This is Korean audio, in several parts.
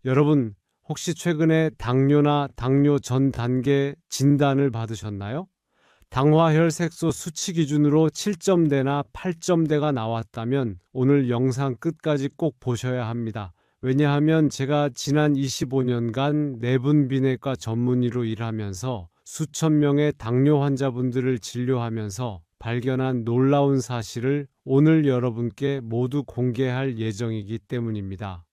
여러분, 혹시 최근에 당뇨나 당뇨 전 단계 진단을 받으셨나요? 당화혈색소 수치 기준으로 7점대나 8점대가 나왔다면 오늘 영상 끝까지 꼭 보셔야 합니다. 왜냐하면 제가 지난 25년간 내분 비내과 전문의로 일하면서 수천 명의 당뇨 환자분들을 진료하면서 발견한 놀라운 사실을 오늘 여러분께 모두 공개할 예정이기 때문입니다.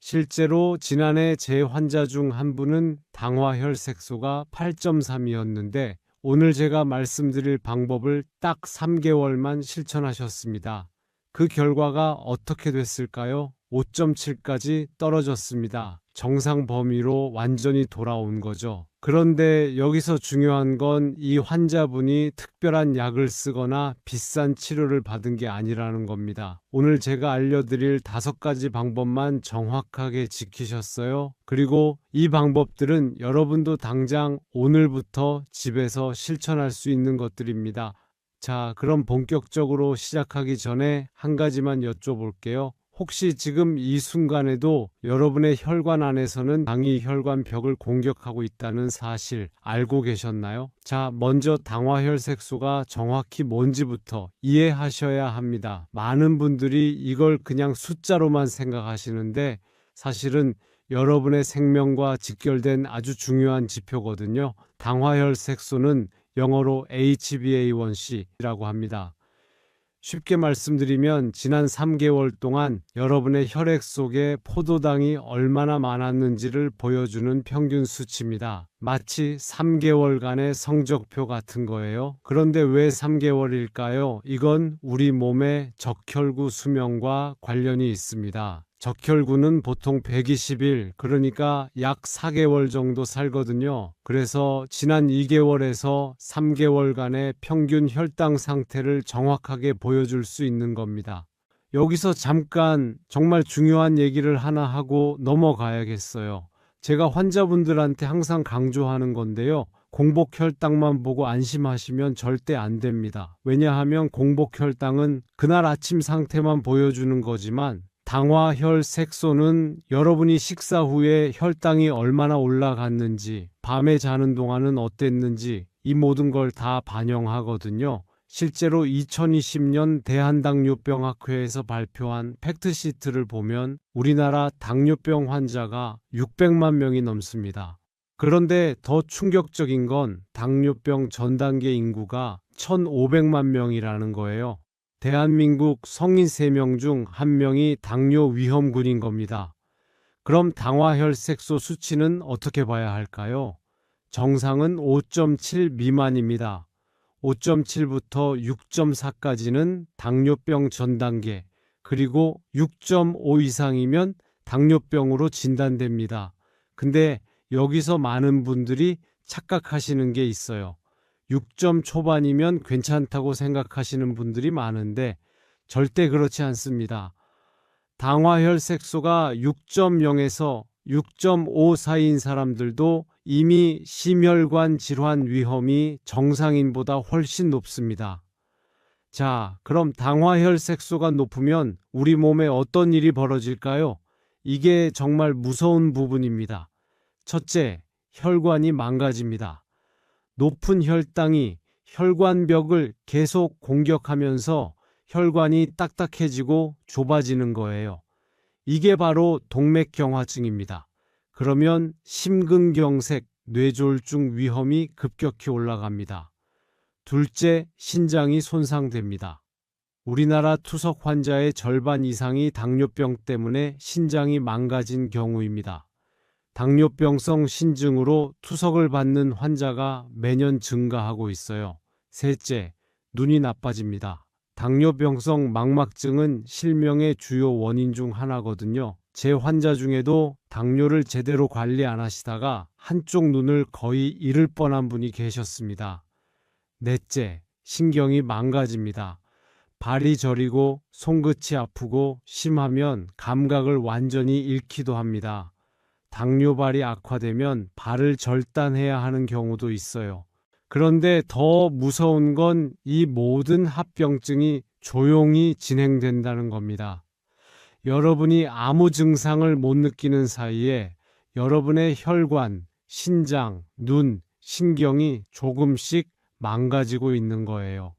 실제로 지난해 제 환자 중 한 분은 당화혈색소가 8.3이었는데 오늘 제가 말씀드릴 방법을 딱 3개월만 실천하셨습니다. 그 결과가 어떻게 됐을까요? 5.7까지 떨어졌습니다. 정상 범위로 완전히 돌아온 거죠. 그런데 여기서 중요한 건 이 환자분이 특별한 약을 쓰거나 비싼 치료를 받은 게 아니라는 겁니다. 오늘 제가 알려드릴 5가지 방법만 정확하게 지키셨어요. 그리고 이 방법들은 여러분도 당장 오늘부터 집에서 실천할 수 있는 것들입니다. 자, 그럼 본격적으로 시작하기 전에 한 가지만 여쭤볼게요. 혹시 지금 이 순간에도 여러분의 혈관 안에서는 당이 혈관 벽을 공격하고 있다는 사실 알고 계셨나요? 자, 먼저 당화혈색소가 정확히 뭔지부터 이해하셔야 합니다. 많은 분들이 이걸 그냥 숫자로만 생각하시는데 사실은 여러분의 생명과 직결된 아주 중요한 지표거든요. 당화혈색소는 영어로 HbA1c라고 합니다. 쉽게 말씀드리면 지난 3개월 동안 여러분의 혈액 속에 포도당이 얼마나 많았는지를 보여주는 평균 수치입니다. 마치 3개월간의 성적표 같은 거예요. 그런데 왜 3개월일까요? 이건 우리 몸의 적혈구 수명과 관련이 있습니다. 적혈구는 보통 120일, 그러니까 약 4개월 정도 살거든요. 그래서 지난 2개월에서 3개월간의 평균 혈당 상태를 정확하게 보여줄 수 있는 겁니다. 여기서 잠깐 정말 중요한 얘기를 하나 하고 넘어가야겠어요. 제가 환자분들한테 항상 강조하는 건데요. 공복 혈당만 보고 안심하시면 절대 안 됩니다. 왜냐하면 공복 혈당은 그날 아침 상태만 보여주는 거지만 당화혈색소는 여러분이 식사 후에 혈당이 얼마나 올라갔는지, 밤에 자는 동안은 어땠는지 이 모든 걸 다 반영하거든요. 실제로 2020년 대한당뇨병학회에서 발표한 팩트시트를 보면 우리나라 당뇨병 환자가 600만 명이 넘습니다. 그런데 더 충격적인 건 당뇨병 전 단계 인구가 1,500만 명이라는 거예요. 대한민국 성인 3명 중 1명이 당뇨 위험군인 겁니다. 그럼 당화혈색소 수치는 어떻게 봐야 할까요? 정상은 5.7 미만입니다. 5.7부터 6.4까지는 당뇨병 전 단계, 그리고 6.5 이상이면 당뇨병으로 진단됩니다. 근데 여기서 많은 분들이 착각하시는 게 있어요. 6점 초반이면 괜찮다고 생각하시는 분들이 많은데 절대 그렇지 않습니다. 당화혈색소가 6.0에서 6.5 사이인 사람들도 이미 심혈관 질환 위험이 정상인보다 훨씬 높습니다. 자, 그럼 당화혈색소가 높으면 우리 몸에 어떤 일이 벌어질까요? 이게 정말 무서운 부분입니다. 첫째, 혈관이 망가집니다. 높은 혈당이 혈관벽을 계속 공격하면서 혈관이 딱딱해지고 좁아지는 거예요. 이게 바로 동맥경화증입니다. 그러면 심근경색, 뇌졸중 위험이 급격히 올라갑니다. 둘째, 신장이 손상됩니다. 우리나라 투석 환자의 절반 이상이 당뇨병 때문에 신장이 망가진 경우입니다. 당뇨병성 신증으로 투석을 받는 환자가 매년 증가하고 있어요. 셋째, 눈이 나빠집니다. 당뇨병성 망막증은 실명의 주요 원인 중 하나거든요. 제 환자 중에도 당뇨를 제대로 관리 안 하시다가 한쪽 눈을 거의 잃을 뻔한 분이 계셨습니다. 넷째, 신경이 망가집니다. 발이 저리고 손끝이 아프고 심하면 감각을 완전히 잃기도 합니다. 당뇨발이 악화되면 발을 절단해야 하는 경우도 있어요. 그런데 더 무서운 건 이 모든 합병증이 조용히 진행된다는 겁니다. 여러분이 아무 증상을 못 느끼는 사이에 여러분의 혈관, 신장, 눈, 신경이 조금씩 망가지고 있는 거예요.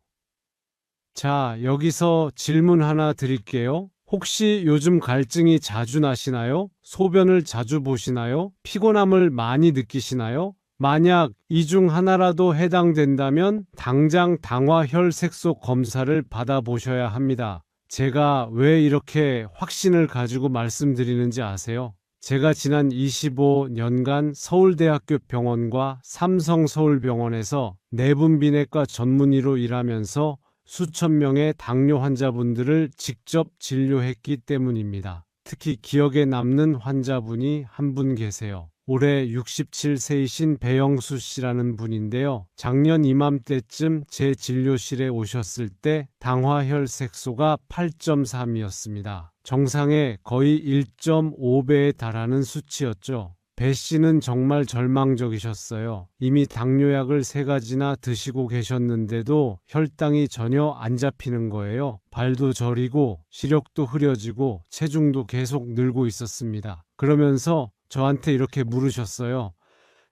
자, 여기서 질문 하나 드릴게요. 혹시 요즘 갈증이 자주 나시나요? 소변을 자주 보시나요? 피곤함을 많이 느끼시나요? 만약 이 중 하나라도 해당된다면 당장 당화혈색소 검사를 받아보셔야 합니다. 제가 왜 이렇게 확신을 가지고 말씀드리는지 아세요? 제가 지난 25년간 서울대학교 병원과 삼성서울병원에서 내분비내과 전문의로 일하면서 수천 명의 당뇨 환자분들을 직접 진료했기 때문입니다. 특히 기억에 남는 환자분이 한 분 계세요. 올해 67세이신 배영수 씨라는 분인데요. 작년 이맘때쯤 제 진료실에 오셨을 때 당화혈색소가 8.3이었습니다. 정상의 거의 1.5배에 달하는 수치였죠. 배 씨는 정말 절망적이셨어요. 이미 당뇨약을 3가지나 드시고 계셨는데도 혈당이 전혀 안 잡히는 거예요. 발도 저리고 시력도 흐려지고 체중도 계속 늘고 있었습니다. 그러면서 저한테 이렇게 물으셨어요.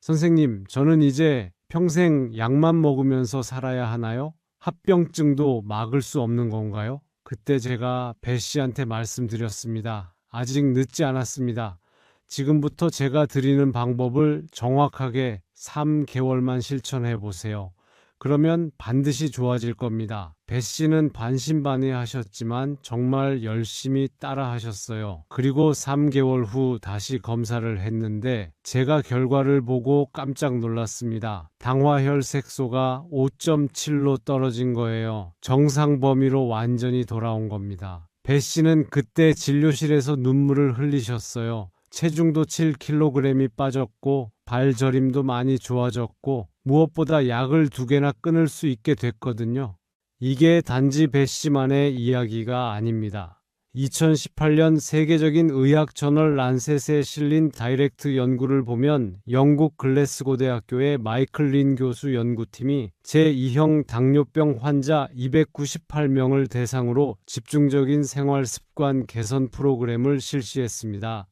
선생님, 저는 이제 평생 약만 먹으면서 살아야 하나요? 합병증도 막을 수 없는 건가요? 그때 제가 배 씨한테 말씀드렸습니다. 아직 늦지 않았습니다. 지금부터 제가 드리는 방법을 정확하게 3개월만 실천해 보세요. 그러면 반드시 좋아질 겁니다. 배 씨는 반신반의하셨지만 정말 열심히 따라 하셨어요. 그리고 3개월 후 다시 검사를 했는데 제가 결과를 보고 깜짝 놀랐습니다. 당화혈색소가 5.7로 떨어진 거예요. 정상 범위로 완전히 돌아온 겁니다. 배 씨는 그때 진료실에서 눈물을 흘리셨어요. 체중도 7kg이 빠졌고 발저림도 많이 좋아졌고 무엇보다 약을 2개나 끊을 수 있게 됐거든요. 이게 단지 배 씨만의 이야기가 아닙니다. 2018년 세계적인 의학 저널 란셋에 실린 다이렉트 연구를 보면 영국 글래스고 대학교의 마이클 린 교수 연구팀이 제2형 당뇨병 환자 298명을 대상으로 집중적인 생활 습관 개선 프로그램을 실시했습니다.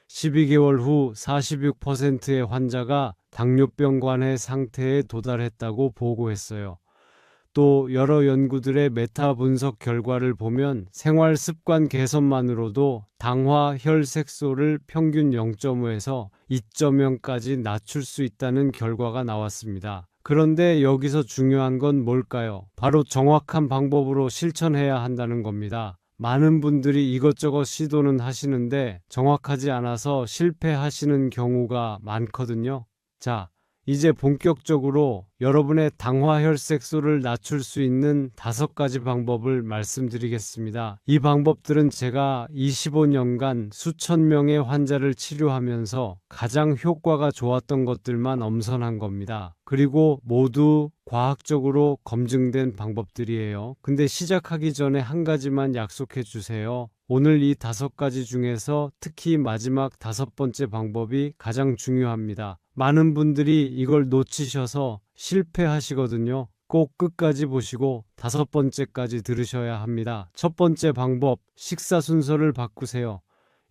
12개월 후 46%의 환자가 당뇨병관의 상태에 도달했다고 보고했어요. 또 여러 연구들의 메타 분석 결과를 보면 생활 습관 개선만으로도 당화혈색소를 평균 0.5에서 2.0까지 낮출 수 있다는 결과가 나왔습니다. 그런데 여기서 중요한 건 뭘까요? 바로 정확한 방법으로 실천해야 한다는 겁니다. 많은 분들이 이것저것 시도는 하시는데 정확하지 않아서 실패하시는 경우가 많거든요. 자, 이제 본격적으로 여러분의 당화혈색소를 낮출 수 있는 5가지 방법을 말씀드리겠습니다. 이 방법들은 제가 25년간 수천 명의 환자를 치료하면서 가장 효과가 좋았던 것들만 엄선한 겁니다. 그리고 모두 과학적으로 검증된 방법들이에요. 근데 시작하기 전에 한 가지만 약속해 주세요. 오늘 이 5가지 중에서 특히 마지막 5번째 방법이 가장 중요합니다. 많은 분들이 이걸 놓치셔서 실패하시거든요. 꼭 끝까지 보시고 5번째까지 들으셔야 합니다. 첫 번째 방법, 식사 순서를 바꾸세요.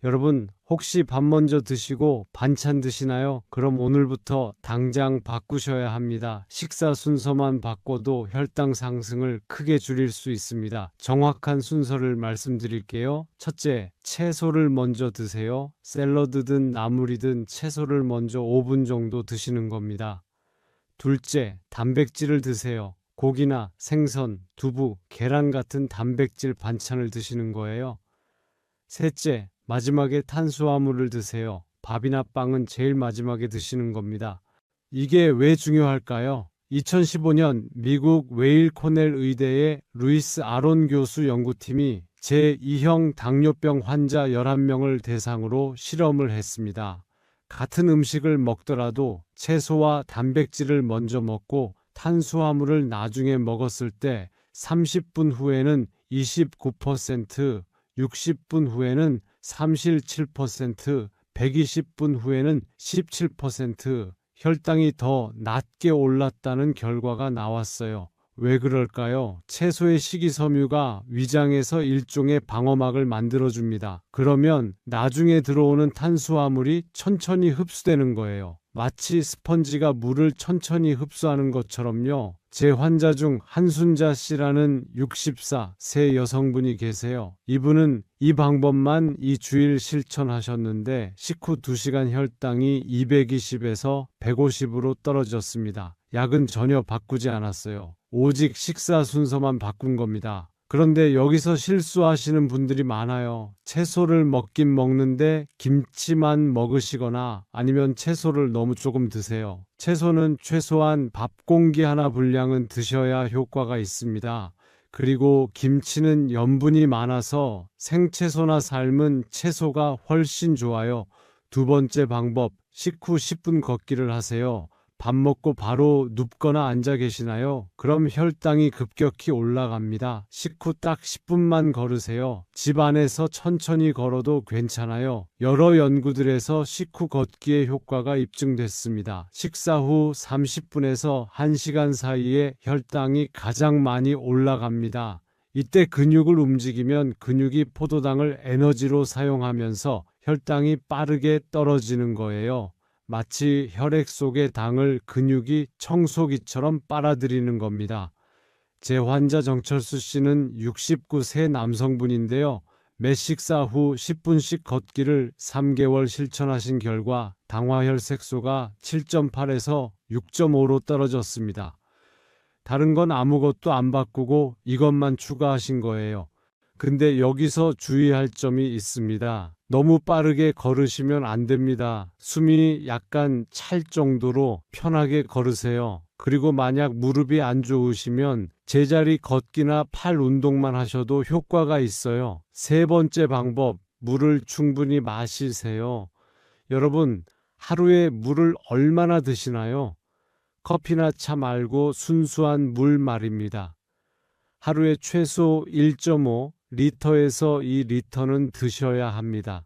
여러분, 혹시 밥 먼저 드시고 반찬 드시나요? 그럼 오늘부터 당장 바꾸셔야 합니다. 식사 순서만 바꿔도 혈당 상승을 크게 줄일 수 있습니다. 정확한 순서를 말씀드릴게요. 첫째, 채소를 먼저 드세요. 샐러드든 나물이든 채소를 먼저 5분 정도 드시는 겁니다. 둘째, 단백질을 드세요. 고기나 생선, 두부, 계란 같은 단백질 반찬을 드시는 거예요. 셋째, 마지막에 탄수화물을 드세요. 밥이나 빵은 제일 마지막에 드시는 겁니다. 이게 왜 중요할까요? 2015년 미국 웨일 코넬 의대의 루이스 아론 교수 연구팀이 제2형 당뇨병 환자 11명을 대상으로 실험을 했습니다. 같은 음식을 먹더라도 채소와 단백질을 먼저 먹고 탄수화물을 나중에 먹었을 때 30분 후에는 29%, 60분 후에는 37%, 120분 후에는 17% 혈당이 더 낮게 올랐다는 결과가 나왔어요. 왜 그럴까요? 채소의 식이섬유가 위장에서 일종의 방어막을 만들어줍니다. 그러면 나중에 들어오는 탄수화물이 천천히 흡수되는 거예요. 마치 스펀지가 물을 천천히 흡수하는 것처럼요. 제 환자 중 한순자 씨라는 64세 여성분이 계세요. 이분은 이 방법만 2주일 실천하셨는데 식후 2시간 혈당이 220에서 150으로 떨어졌습니다. 약은 전혀 바꾸지 않았어요. 오직 식사 순서만 바꾼 겁니다. 그런데 여기서 실수하시는 분들이 많아요. 채소를 먹긴 먹는데 김치만 먹으시거나 아니면 채소를 너무 조금 드세요. 채소는 최소한 밥 공기 하나 분량은 드셔야 효과가 있습니다. 그리고 김치는 염분이 많아서 생채소나 삶은 채소가 훨씬 좋아요. 두 번째 방법, 식후 10분 걷기를 하세요. 밥 먹고 바로 눕거나 앉아 계시나요? 그럼 혈당이 급격히 올라갑니다. 식후 딱 10분만 걸으세요. 집 안에서 천천히 걸어도 괜찮아요. 여러 연구들에서 식후 걷기의 효과가 입증됐습니다. 식사 후 30분에서 1시간 사이에 혈당이 가장 많이 올라갑니다. 이때 근육을 움직이면 근육이 포도당을 에너지로 사용하면서 혈당이 빠르게 떨어지는 거예요. 마치 혈액 속의 당을 근육이 청소기처럼 빨아들이는 겁니다. 제 환자 정철수 씨는 69세 남성분인데요. 매 식사 후 10분씩 걷기를 3개월 실천하신 결과 당화혈색소가 7.8에서 6.5로 떨어졌습니다. 다른 건 아무것도 안 바꾸고 이것만 추가하신 거예요. 근데 여기서 주의할 점이 있습니다. 너무 빠르게 걸으시면 안 됩니다. 숨이 약간 찰 정도로 편하게 걸으세요. 그리고 만약 무릎이 안 좋으시면 제자리 걷기나 팔 운동만 하셔도 효과가 있어요. 세 번째 방법, 물을 충분히 마시세요. 여러분, 하루에 물을 얼마나 드시나요? 커피나 차 말고 순수한 물 말입니다. 하루에 최소 1.5리터에서 2리터는 드셔야 합니다.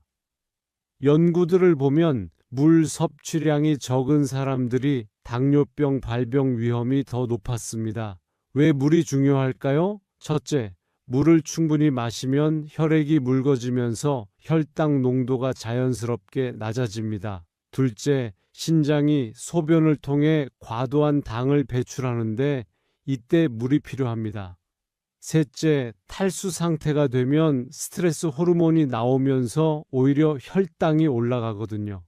연구들을 보면 물 섭취량이 적은 사람들이 당뇨병 발병 위험이 더 높았습니다. 왜 물이 중요할까요? 첫째, 물을 충분히 마시면 혈액이 묽어지면서 혈당 농도가 자연스럽게 낮아집니다. 둘째, 신장이 소변을 통해 과도한 당을 배출하는데 이때 물이 필요합니다. 셋째, 탈수 상태가 되면 스트레스 호르몬이 나오면서 오히려 혈당이 올라가거든요.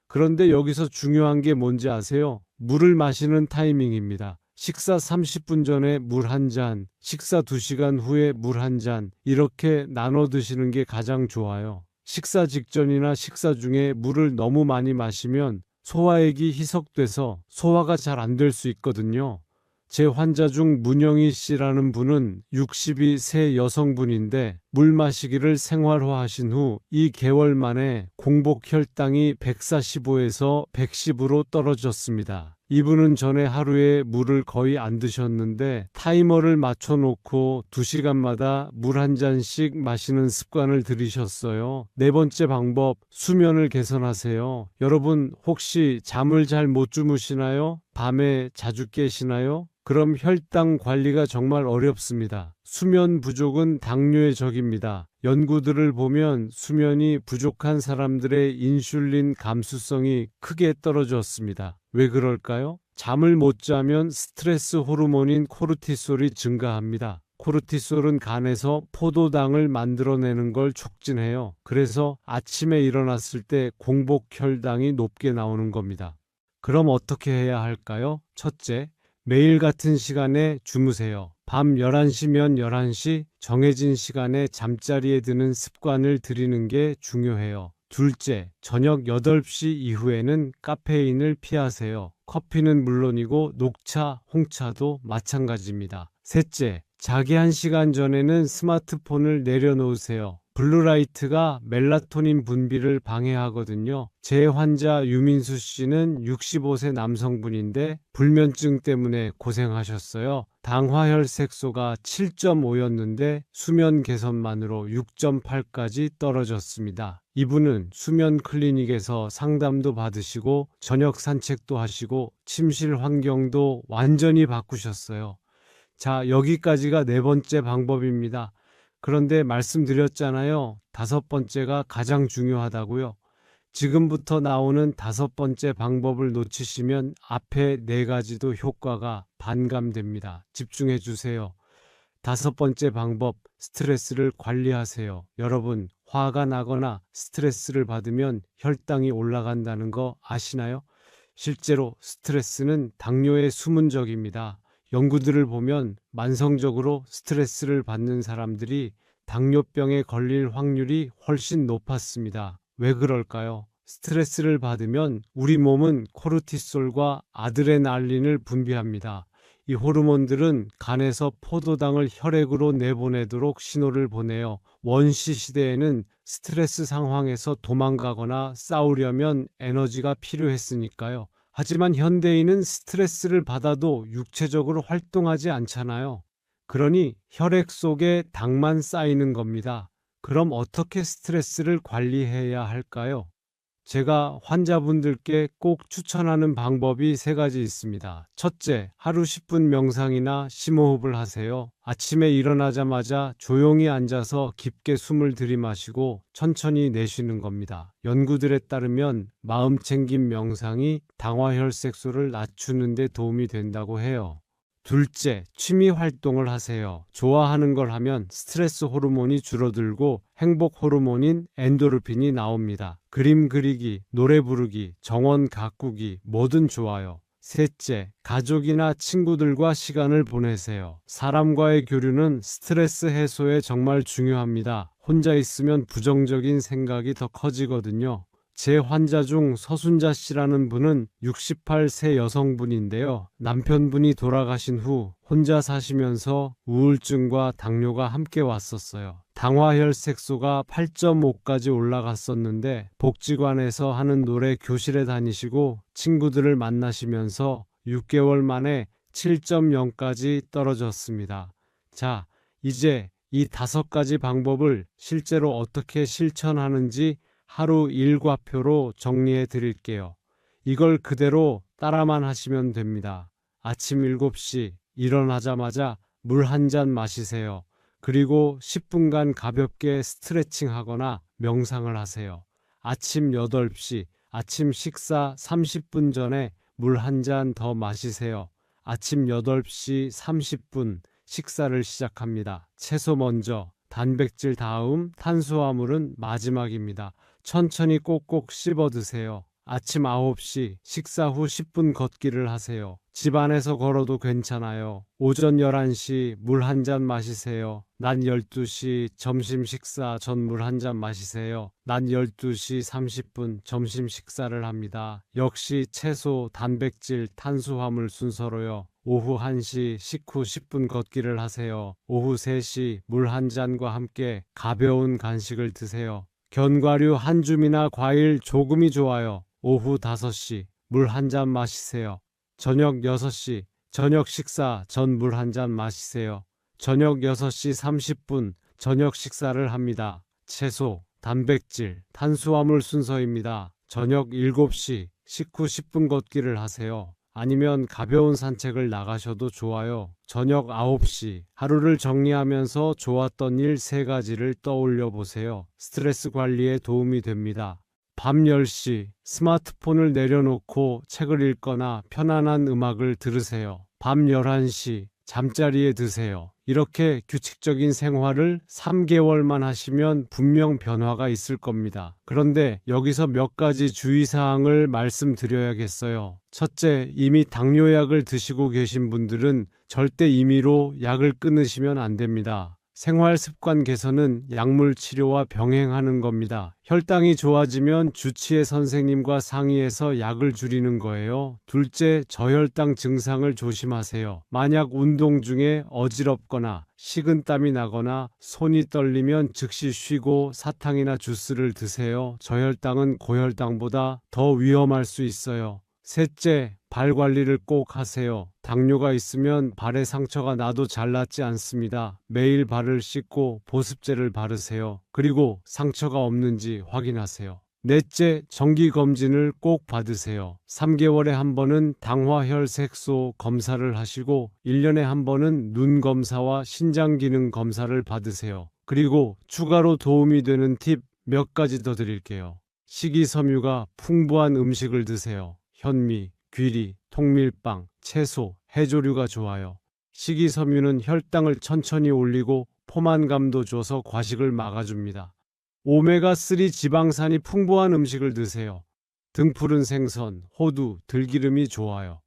그런데 여기서 중요한 게 뭔지 아세요? 물을 마시는 타이밍입니다. 식사 30분 전에 물 한 잔, 식사 2시간 후에 물 한 잔, 이렇게 나눠 드시는 게 가장 좋아요. 식사 직전이나 식사 중에 물을 너무 많이 마시면 소화액이 희석돼서 소화가 잘 안 될 수 있거든요. 제 환자 중 문영희 씨라는 분은 62세 여성분인데 물 마시기를 생활화하신 후 2개월 만에 공복 혈당이 145에서 110으로 떨어졌습니다. 이분은 전에 하루에 물을 거의 안 드셨는데 타이머를 맞춰놓고 2시간마다 물 한 잔씩 마시는 습관을 들이셨어요. 네 번째 방법, 수면을 개선하세요. 여러분 혹시 잠을 잘 못 주무시나요? 밤에 자주 깨시나요? 그럼 혈당 관리가 정말 어렵습니다. 수면 부족은 당뇨의 적입니다. 연구들을 보면 수면이 부족한 사람들의 인슐린 감수성이 크게 떨어졌습니다. 왜 그럴까요? 잠을 못 자면 스트레스 호르몬인 코르티솔이 증가합니다. 코르티솔은 간에서 포도당을 만들어내는 걸 촉진해요. 그래서 아침에 일어났을 때 공복 혈당이 높게 나오는 겁니다. 그럼 어떻게 해야 할까요? 첫째, 매일 같은 시간에 주무세요. 밤 11시면 11시 정해진 시간에 잠자리에 드는 습관을 들이는 게 중요해요. 둘째, 저녁 8시 이후에는 카페인을 피하세요. 커피는 물론이고 녹차, 홍차도 마찬가지입니다. 셋째, 자기 1시간 전에는 스마트폰을 내려놓으세요. 블루라이트가 멜라토닌 분비를 방해하거든요. 제 환자 유민수 씨는 65세 남성분인데 불면증 때문에 고생하셨어요. 당화혈색소가 7.5였는데 수면 개선만으로 6.8까지 떨어졌습니다. 이분은 수면 클리닉에서 상담도 받으시고 저녁 산책도 하시고 침실 환경도 완전히 바꾸셨어요. 자, 여기까지가 네 번째 방법입니다. 그런데 말씀드렸잖아요. 다섯 번째가 가장 중요하다고요. 지금부터 나오는 다섯 번째 방법을 놓치시면 앞에 네 가지도 효과가 반감됩니다. 집중해 주세요. 다섯 번째 방법, 스트레스를 관리하세요. 여러분, 화가 나거나 스트레스를 받으면 혈당이 올라간다는 거 아시나요? 실제로 스트레스는 당뇨의 수문적입니다. 연구들을 보면 만성적으로 스트레스를 받는 사람들이 당뇨병에 걸릴 확률이 훨씬 높았습니다. 왜 그럴까요? 스트레스를 받으면 우리 몸은 코르티솔과 아드레날린을 분비합니다. 이 호르몬들은 간에서 포도당을 혈액으로 내보내도록 신호를 보내요. 원시 시대에는 스트레스 상황에서 도망가거나 싸우려면 에너지가 필요했으니까요. 하지만 현대인은 스트레스를 받아도 육체적으로 활동하지 않잖아요. 그러니 혈액 속에 당만 쌓이는 겁니다. 그럼 어떻게 스트레스를 관리해야 할까요? 제가 환자분들께 꼭 추천하는 방법이 세 가지 있습니다. 첫째, 하루 10분 명상이나 심호흡을 하세요. 아침에 일어나자마자 조용히 앉아서 깊게 숨을 들이마시고 천천히 내쉬는 겁니다. 연구들에 따르면 마음 챙김 명상이 당화혈색소를 낮추는 데 도움이 된다고 해요. 둘째, 취미 활동을 하세요. 좋아하는 걸 하면 스트레스 호르몬이 줄어들고 행복 호르몬인 엔도르핀이 나옵니다. 그림 그리기, 노래 부르기, 정원 가꾸기, 뭐든 좋아요. 셋째, 가족이나 친구들과 시간을 보내세요. 사람과의 교류는 스트레스 해소에 정말 중요합니다. 혼자 있으면 부정적인 생각이 더 커지거든요. 제 환자 중 서순자 씨라는 분은 68세 여성분인데요. 남편분이 돌아가신 후 혼자 사시면서 우울증과 당뇨가 함께 왔었어요. 당화혈색소가 8.5까지 올라갔었는데 복지관에서 하는 노래 교실에 다니시고 친구들을 만나시면서 6개월 만에 7.0까지 떨어졌습니다. 자, 이제 이 다섯 가지 방법을 실제로 어떻게 실천하는지 하루 일과표로 정리해 드릴게요. 이걸 그대로 따라만 하시면 됩니다. 아침 7시 일어나자마자 물 한 잔 마시세요. 그리고 10분간 가볍게 스트레칭 하거나 명상을 하세요. 아침 8시 아침 식사 30분 전에 물 한 잔 더 마시세요. 아침 8시 30분 식사를 시작합니다. 채소 먼저, 단백질 다음, 탄수화물은 마지막입니다. 천천히 꼭꼭 씹어 드세요. 아침 9시 식사 후 10분 걷기를 하세요. 집 안에서 걸어도 괜찮아요. 오전 11시 물 한 잔 마시세요. 낮 12시 점심 식사 전 물 한 잔 마시세요. 낮 12시 30분 점심 식사를 합니다. 역시 채소, 단백질, 탄수화물 순서로요. 오후 1시 식후 10분 걷기를 하세요. 오후 3시 물 한 잔과 함께 가벼운 간식을 드세요. 견과류 한 줌이나 과일 조금이 좋아요. 오후 5시 물 한 잔 마시세요. 저녁 6시 저녁 식사 전 물 한 잔 마시세요. 저녁 6시 30분 저녁 식사를 합니다. 채소, 단백질, 탄수화물 순서입니다. 저녁 7시 식후 10분 걷기를 하세요. 아니면 가벼운 산책을 나가셔도 좋아요. 저녁 9시 하루를 정리하면서 좋았던 일 3가지를 떠올려 보세요. 스트레스 관리에 도움이 됩니다. 밤 10시 스마트폰을 내려놓고 책을 읽거나 편안한 음악을 들으세요. 밤 11시 잠자리에 드세요. 이렇게 규칙적인 생활을 3개월만 하시면 분명 변화가 있을 겁니다. 그런데 여기서 몇 가지 주의사항을 말씀드려야겠어요. 첫째, 이미 당뇨약을 드시고 계신 분들은 절대 임의로 약을 끊으시면 안 됩니다. 생활 습관 개선은 약물 치료와 병행하는 겁니다. 혈당이 좋아지면 주치의 선생님과 상의해서 약을 줄이는 거예요. 둘째, 저혈당 증상을 조심하세요. 만약 운동 중에 어지럽거나 식은땀이 나거나 손이 떨리면 즉시 쉬고 사탕이나 주스를 드세요. 저혈당은 고혈당보다 더 위험할 수 있어요. 셋째, 발 관리를 꼭 하세요. 당뇨가 있으면 발에 상처가 나도 잘 낫지 않습니다. 매일 발을 씻고 보습제를 바르세요. 그리고 상처가 없는지 확인하세요. 넷째, 정기검진을 꼭 받으세요. 3개월에 한 번은 당화혈색소 검사를 하시고 1년에 한 번은 눈 검사와 신장기능 검사를 받으세요. 그리고 추가로 도움이 되는 팁 몇 가지 더 드릴게요. 식이섬유가 풍부한 음식을 드세요. 현미, 귀리, 통밀빵, 채소, 해조류가 좋아요. 식이섬유는 혈당을 천천히 올리고 포만감도 줘서 과식을 막아줍니다. 오메가3 지방산이 풍부한 음식을 드세요. 등푸른 생선, 호두, 들기름이 좋아요.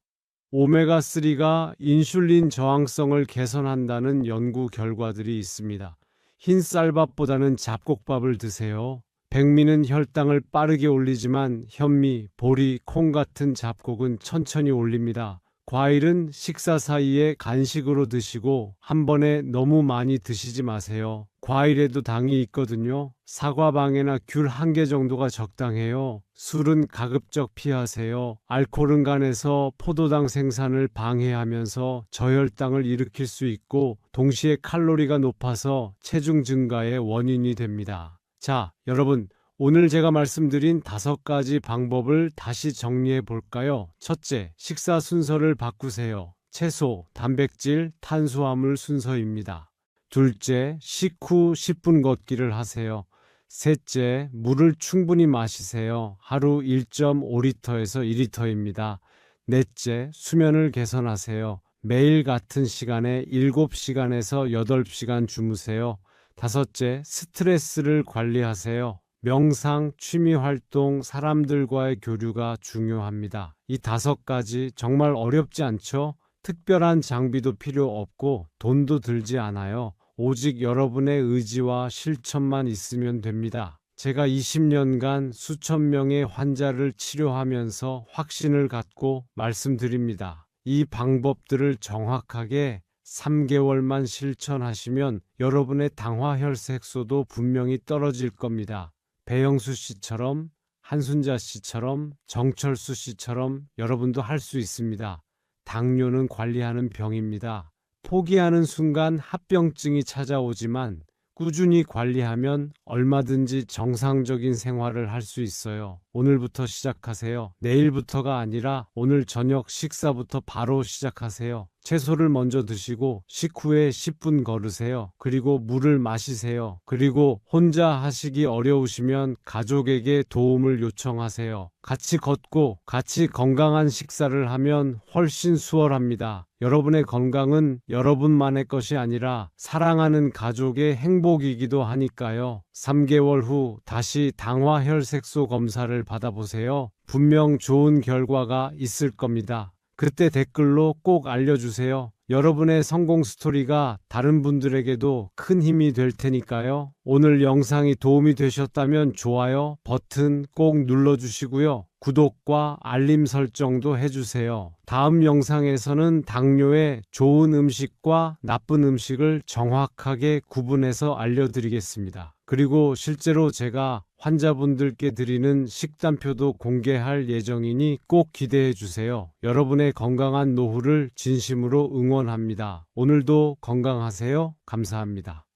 오메가3가 인슐린 저항성을 개선한다는 연구 결과들이 있습니다. 흰 쌀밥보다는 잡곡밥을 드세요. 백미는 혈당을 빠르게 올리지만 현미, 보리, 콩 같은 잡곡은 천천히 올립니다. 과일은 식사 사이에 간식으로 드시고 한 번에 너무 많이 드시지 마세요. 과일에도 당이 있거든요. 사과방에나 귤 1개 정도가 적당해요. 술은 가급적 피하세요. 알코올은 간에서 포도당 생산을 방해하면서 저혈당을 일으킬 수 있고 동시에 칼로리가 높아서 체중 증가의 원인이 됩니다. 자, 여러분, 오늘 제가 말씀드린 5가지 방법을 다시 정리해 볼까요? 첫째, 식사 순서를 바꾸세요. 채소, 단백질, 탄수화물 순서입니다. 둘째, 식후 10분 걷기를 하세요. 셋째, 물을 충분히 마시세요. 하루 1.5리터에서 2리터입니다. 넷째, 수면을 개선하세요. 매일 같은 시간에 7시간에서 8시간 주무세요. 다섯째, 스트레스를 관리하세요. 명상, 취미활동, 사람들과의 교류가 중요합니다. 이 5가지 정말 어렵지 않죠? 특별한 장비도 필요 없고 돈도 들지 않아요. 오직 여러분의 의지와 실천만 있으면 됩니다. 제가 20년간 수천 명의 환자를 치료하면서 확신을 갖고 말씀드립니다. 이 방법들을 정확하게 3개월만 실천하시면 여러분의 당화혈색소도 분명히 떨어질 겁니다. 배영수 씨처럼, 한순자 씨처럼, 정철수 씨처럼 여러분도 할 수 있습니다. 당뇨는 관리하는 병입니다. 포기하는 순간 합병증이 찾아오지만 꾸준히 관리하면 얼마든지 정상적인 생활을 할 수 있어요. 오늘부터 시작하세요. 내일부터가 아니라 오늘 저녁 식사부터 바로 시작하세요. 채소를 먼저 드시고 식후에 10분 걸으세요. 그리고 물을 마시세요. 그리고 혼자 하시기 어려우시면 가족에게 도움을 요청하세요. 같이 걷고 같이 건강한 식사를 하면 훨씬 수월합니다. 여러분의 건강은 여러분만의 것이 아니라 사랑하는 가족의 행복이기도 하니까요. 3개월 후 다시 당화혈색소 검사를 받아보세요. 분명 좋은 결과가 있을 겁니다. 그때 댓글로 꼭 알려주세요. 여러분의 성공 스토리가 다른 분들에게도 큰 힘이 될 테니까요. 오늘 영상이 도움이 되셨다면 좋아요 버튼 꼭 눌러주시고요. 구독과 알림 설정도 해주세요. 다음 영상에서는 당뇨의 좋은 음식과 나쁜 음식을 정확하게 구분해서 알려드리겠습니다. 그리고 실제로 제가 환자분들께 드리는 식단표도 공개할 예정이니 꼭 기대해 주세요. 여러분의 건강한 노후를 진심으로 응원합니다. 오늘도 건강하세요. 감사합니다.